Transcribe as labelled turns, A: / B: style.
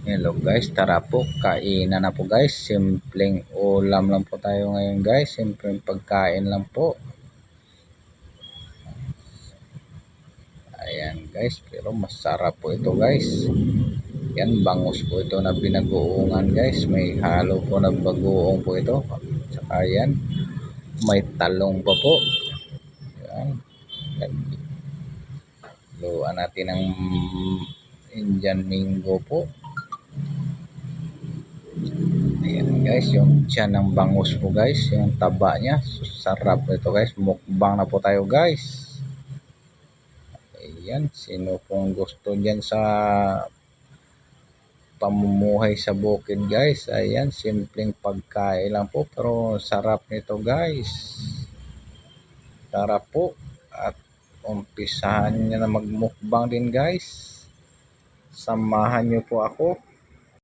A: Hello guys, tara po, kainan na po guys. Simpleng ulam lang po tayo ngayon guys. Simpleng pagkain lang po. Ayan guys, pero masarap po ito guys. Yan, bangus po ito na binagoongan guys. May halo po na bagoong po ito. Tsaka yan, may talong pa po. Yan, luan natin ng Indian Mingo po. Ayan guys, yung tiyan ng bangus po guys, yung taba niya, sarap ito guys. Mukbang na po tayo guys. Ayan, sino pong gusto dyan sa pamumuhay sa bukid guys. Ayan, simpleng pagkain lang po pero sarap nito guys. Tara po at umpisahan nyo na magmukbang din guys. Samahan nyo po ako.